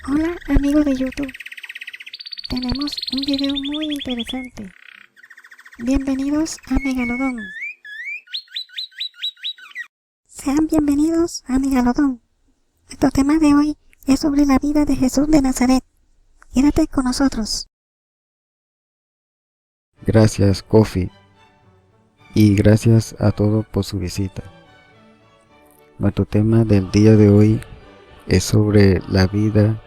Hola amigos de YouTube, tenemos un video muy interesante. Bienvenidos a Megalodón. Sean bienvenidos a Megalodón. Nuestro tema de hoy es sobre la vida de Jesús de Nazaret. Quédate con nosotros. Gracias, Kofi, y gracias a todos por su visita. Nuestro tema del día de hoy es sobre la vida,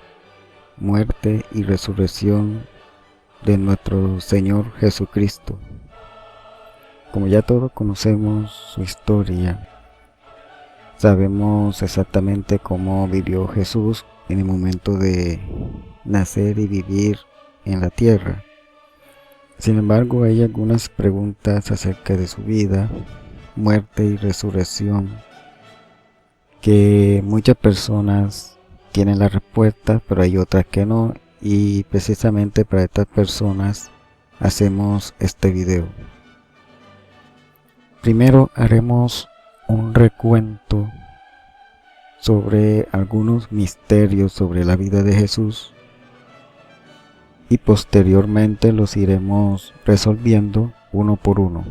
muerte y resurrección de nuestro Señor Jesucristo. Como ya todos conocemos su historia, sabemos exactamente cómo vivió Jesús en el momento de nacer y vivir en la tierra. Sin embargo, hay algunas preguntas acerca de su vida, muerte y resurrección que muchas personas tienen la respuesta, pero hay otras que no, y precisamente para estas personas hacemos este video. Primero haremos un recuento sobre algunos misterios sobre la vida de Jesús y posteriormente los iremos resolviendo uno por uno.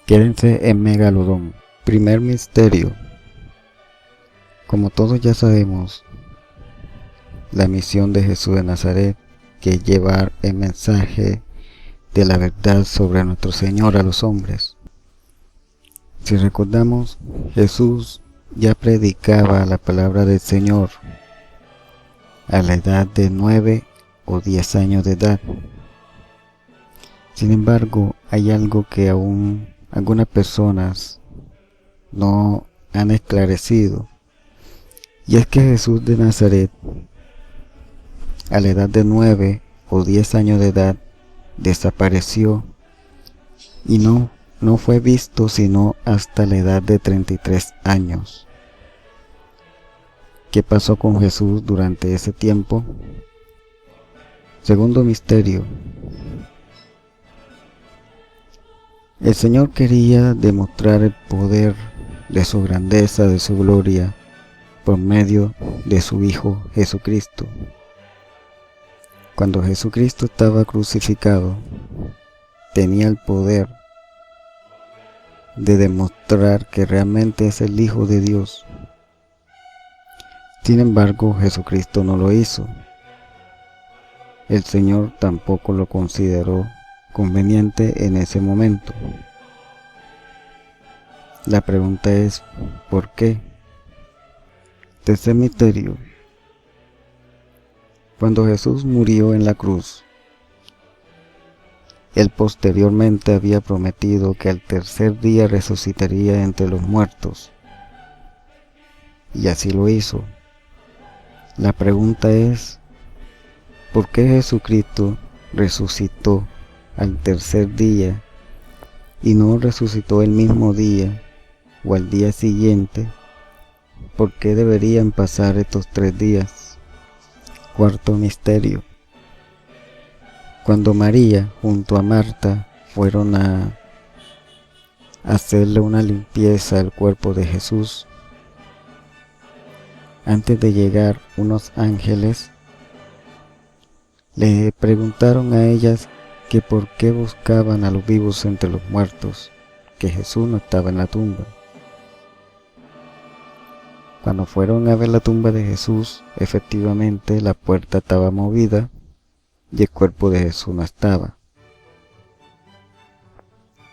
Quédense en Megalodón. Primer misterio. Como todos ya sabemos, la misión de Jesús de Nazaret, que es llevar el mensaje de la verdad sobre nuestro Señor a los hombres. Si recordamos, Jesús ya predicaba la palabra del Señor a la edad de 9 o 10 años de edad. Sin embargo, hay algo que aún algunas personas no han esclarecido, y es que Jesús de Nazaret, a la edad de 9 o 10 años de edad, desapareció y no fue visto sino hasta la edad de 33 años. ¿Qué pasó con Jesús durante ese tiempo? Segundo misterio. El Señor quería demostrar el poder de su grandeza, de su gloria, por medio de su Hijo Jesucristo. Cuando Jesucristo estaba crucificado, tenía el poder de demostrar que realmente es el Hijo de Dios. Sin embargo, Jesucristo no lo hizo. El Señor tampoco lo consideró conveniente en ese momento. La pregunta es, ¿por qué? Tercer misterio. Cuando Jesús murió en la cruz, Él posteriormente había prometido que al tercer día resucitaría entre los muertos. Y así lo hizo. La pregunta es, ¿por qué Jesucristo resucitó al tercer día y no resucitó el mismo día o al día siguiente? ¿Por qué deberían pasar estos 3 días? Cuarto misterio. Cuando María junto a Marta fueron a hacerle una limpieza al cuerpo de Jesús, antes de llegar unos ángeles le preguntaron a ellas que por qué buscaban a los vivos entre los muertos, que Jesús no estaba en la tumba. Cuando fueron a ver la tumba de Jesús, efectivamente la puerta estaba movida y el cuerpo de Jesús no estaba.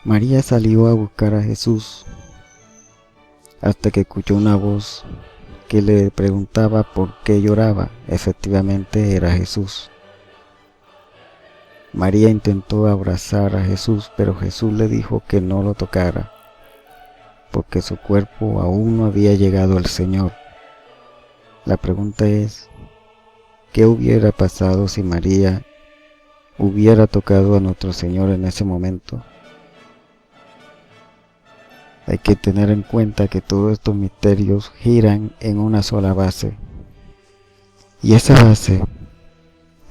María salió a buscar a Jesús hasta que escuchó una voz que le preguntaba por qué lloraba. Efectivamente era Jesús. María intentó abrazar a Jesús, pero Jesús le dijo que no lo tocara, porque su cuerpo aún no había llegado al Señor. La pregunta es, ¿qué hubiera pasado si María hubiera tocado a nuestro Señor en ese momento? Hay que tener en cuenta que todos estos misterios giran en una sola base, y esa base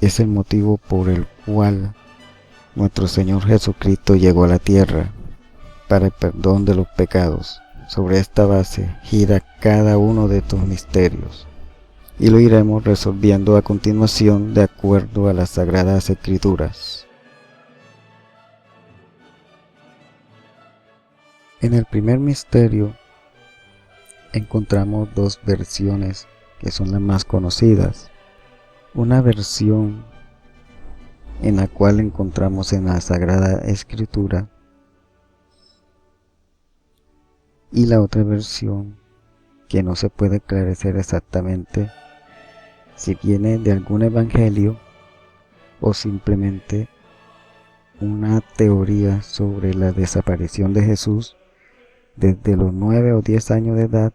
es el motivo por el cual nuestro Señor Jesucristo llegó a la tierra, para el perdón de los pecados. Sobre esta base gira cada uno de estos misterios. y lo iremos resolviendo a continuación de acuerdo a las Sagradas Escrituras. En el primer misterio encontramos dos versiones que son las más conocidas. Una versión en la cual encontramos en la Sagrada Escritura y la otra versión que no se puede esclarecer exactamente si viene de algún evangelio o simplemente una teoría sobre la desaparición de Jesús desde los 9 o 10 años de edad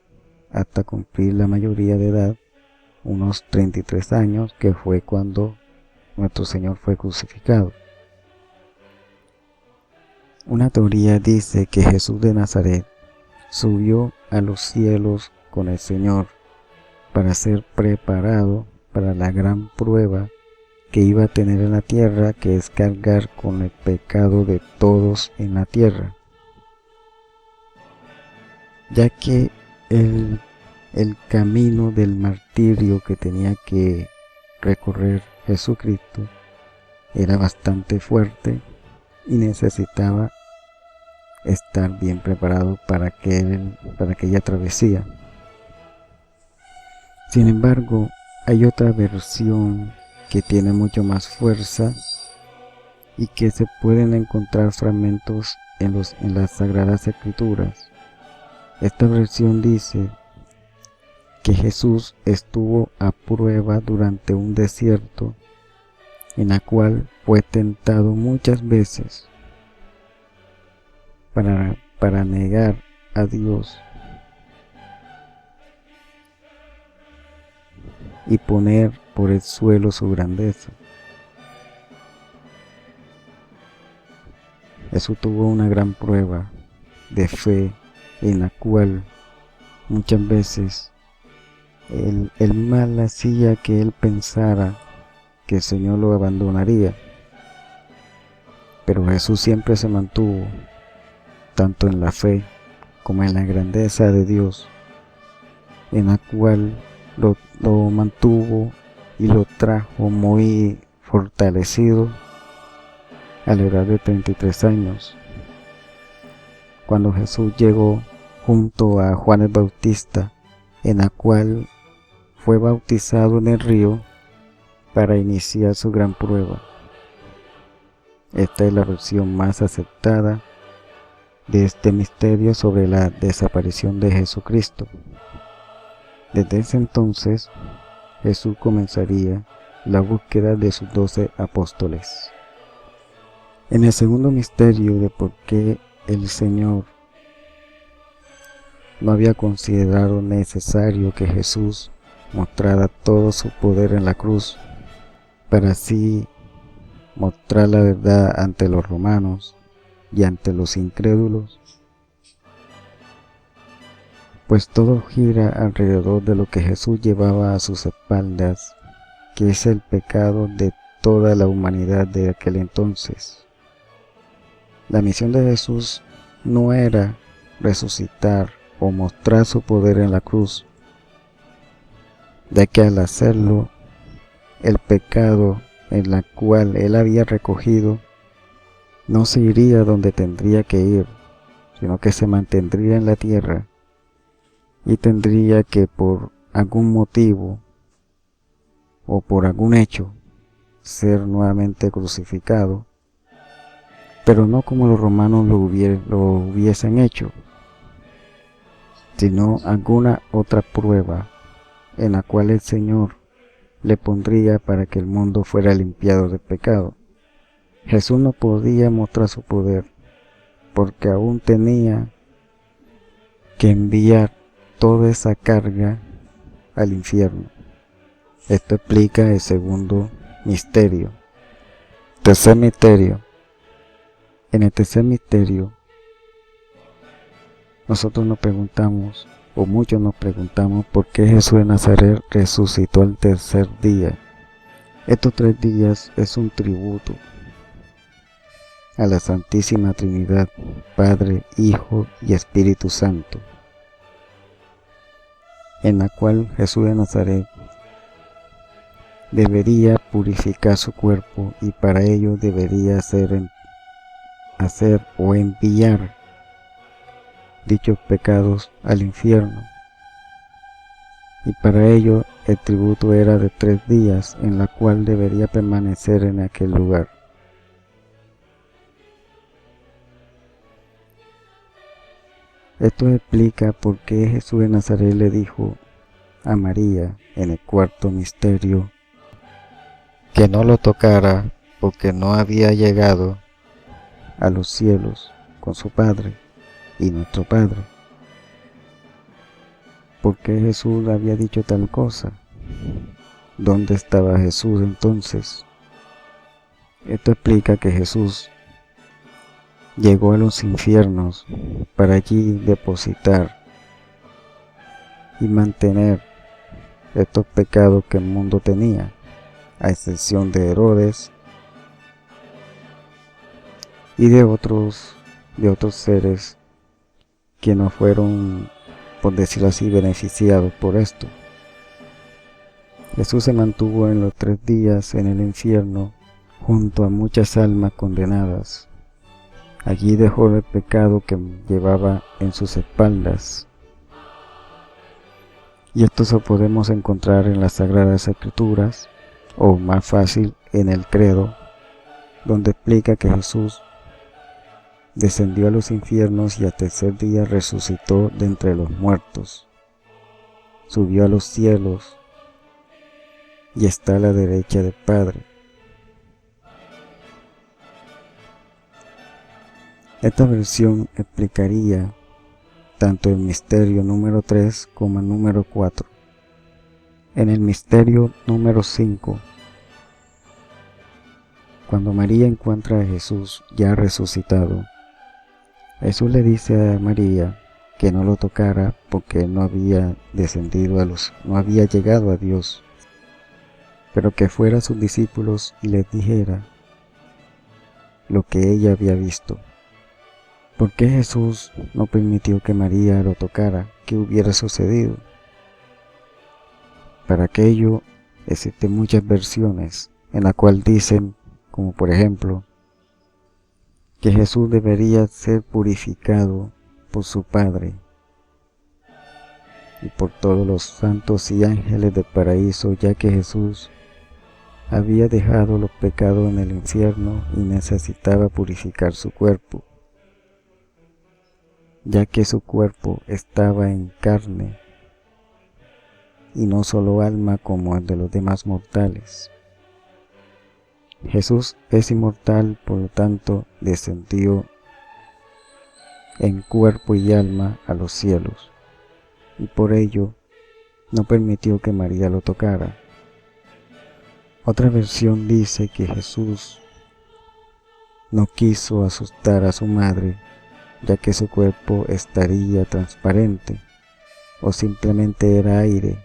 hasta cumplir la mayoría de edad, unos 33 años, que fue cuando nuestro Señor fue crucificado. Una teoría dice que Jesús de Nazaret subió a los cielos con el Señor para ser preparado para la gran prueba que iba a tener en la tierra, que es cargar con el pecado de todos en la tierra, ya que el camino del martirio que tenía que recorrer Jesucristo era bastante fuerte y necesitaba estar bien preparado para aquella travesía. Sin embargo, hay otra versión que tiene mucho más fuerza y que se pueden encontrar fragmentos en las Sagradas Escrituras. Esta versión dice que Jesús estuvo a prueba durante un desierto en la cual fue tentado muchas veces para negar a Dios y poner por el suelo su grandeza. Jesús tuvo una gran prueba de fe en la cual muchas veces el mal hacía que él pensara que el Señor lo abandonaría, pero Jesús siempre se mantuvo tanto en la fe como en la grandeza de Dios, en la cual lo mantuvo y lo trajo muy fortalecido a la edad de 33 años, cuando Jesús llegó junto a Juan el Bautista, en la cual fue bautizado en el río para iniciar su gran prueba. Esta es la versión más aceptada de este misterio sobre la desaparición de Jesucristo. Desde ese entonces, Jesús comenzaría la búsqueda de sus 12 apóstoles. En el segundo misterio de por qué el Señor no había considerado necesario que Jesús mostrara todo su poder en la cruz, para así mostrar la verdad ante los romanos y ante los incrédulos, pues todo gira alrededor de lo que Jesús llevaba a sus espaldas, que es el pecado de toda la humanidad de aquel entonces. La misión de Jesús no era resucitar o mostrar su poder en la cruz, ya que al hacerlo, el pecado en la cual él había recogido no se iría donde tendría que ir, sino que se mantendría en la tierra y tendría que, por algún motivo o por algún hecho, ser nuevamente crucificado, pero no como los romanos lo hubiesen hecho, sino alguna otra prueba en la cual el Señor le pondría para que el mundo fuera limpiado de pecado. Jesús no podía mostrar su poder porque aún tenía que enviar toda esa carga al infierno. Esto explica el segundo misterio. Tercer misterio. En el tercer misterio, nosotros nos preguntamos, o muchos nos preguntamos, por qué Jesús de Nazaret resucitó al tercer día. Estos 3 días es un tributo a la Santísima Trinidad, Padre, Hijo y Espíritu Santo, en la cual Jesús de Nazaret debería purificar su cuerpo y para ello debería hacer o enviar dichos pecados al infierno. Y para ello el tributo era de 3 días en la cual debería permanecer en aquel lugar. Esto explica por qué Jesús de Nazaret le dijo a María en el cuarto misterio que no lo tocara porque no había llegado a los cielos con su Padre y nuestro Padre. ¿Por qué Jesús le había dicho tal cosa? ¿Dónde estaba Jesús entonces? Esto explica que Jesús llegó a los infiernos para allí depositar y mantener estos pecados que el mundo tenía, a excepción de Herodes y de otros seres que no fueron, por decirlo así, beneficiados por esto. Jesús se mantuvo en los 3 días en el infierno junto a muchas almas condenadas. Allí dejó el pecado que llevaba en sus espaldas. Y esto lo podemos encontrar en las Sagradas Escrituras, o más fácil, en el Credo, donde explica que Jesús descendió a los infiernos y al tercer día resucitó de entre los muertos. Subió a los cielos y está a la derecha del Padre. Esta versión explicaría tanto el misterio número 3 como el número 4. En el misterio número 5, cuando María encuentra a Jesús ya resucitado, Jesús le dice a María que no lo tocara porque no había no había llegado a Dios, pero que fuera a sus discípulos y les dijera lo que ella había visto. ¿Por qué Jesús no permitió que María lo tocara? ¿Qué hubiera sucedido? Para aquello existen muchas versiones en la cual dicen, como por ejemplo, que Jesús debería ser purificado por su Padre y por todos los santos y ángeles del paraíso, ya que Jesús había dejado los pecados en el infierno y necesitaba purificar su cuerpo, ya que su cuerpo estaba en carne y no solo alma como el de los demás mortales. Jesús es inmortal, por lo tanto descendió en cuerpo y alma a los cielos, y por ello no permitió que María lo tocara. Otra versión dice que Jesús no quiso asustar a su madre, ya que su cuerpo estaría transparente, o simplemente era aire.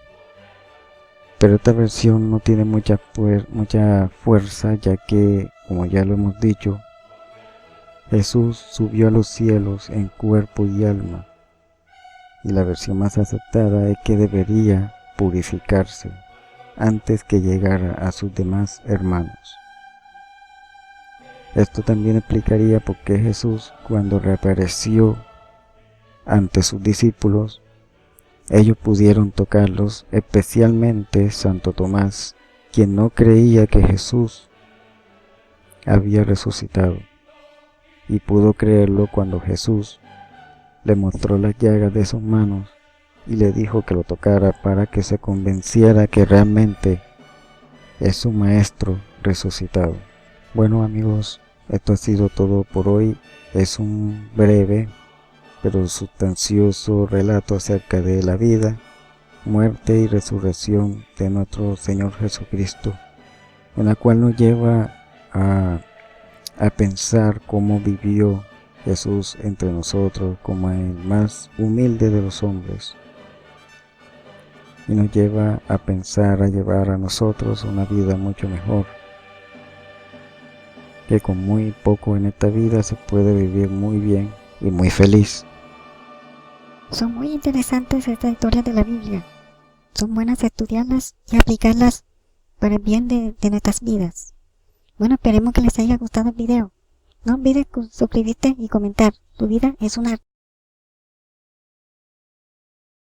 Pero esta versión no tiene mucha fuerza, ya que, como ya lo hemos dicho, Jesús subió a los cielos en cuerpo y alma, y la versión más aceptada es que debería purificarse antes que llegara a sus demás hermanos. Esto también explicaría por qué Jesús, cuando reapareció ante sus discípulos, ellos pudieron tocarlos, especialmente Santo Tomás, quien no creía que Jesús había resucitado, y pudo creerlo cuando Jesús le mostró las llagas de sus manos y le dijo que lo tocara para que se convenciera que realmente es su Maestro resucitado. Bueno amigos, esto ha sido todo por hoy. Es un breve pero sustancioso relato acerca de la vida, muerte y resurrección de nuestro Señor Jesucristo, en la cual nos lleva a pensar cómo vivió Jesús entre nosotros como el más humilde de los hombres, y nos lleva a pensar, a llevar a nosotros una vida mucho mejor, que con muy poco en esta vida se puede vivir muy bien y muy feliz. Son muy interesantes estas historias de la Biblia. Son buenas estudiarlas y aplicarlas para el bien de nuestras vidas. Bueno, esperemos que les haya gustado el video. No olvides suscribirte y comentar. Tu vida es un arte.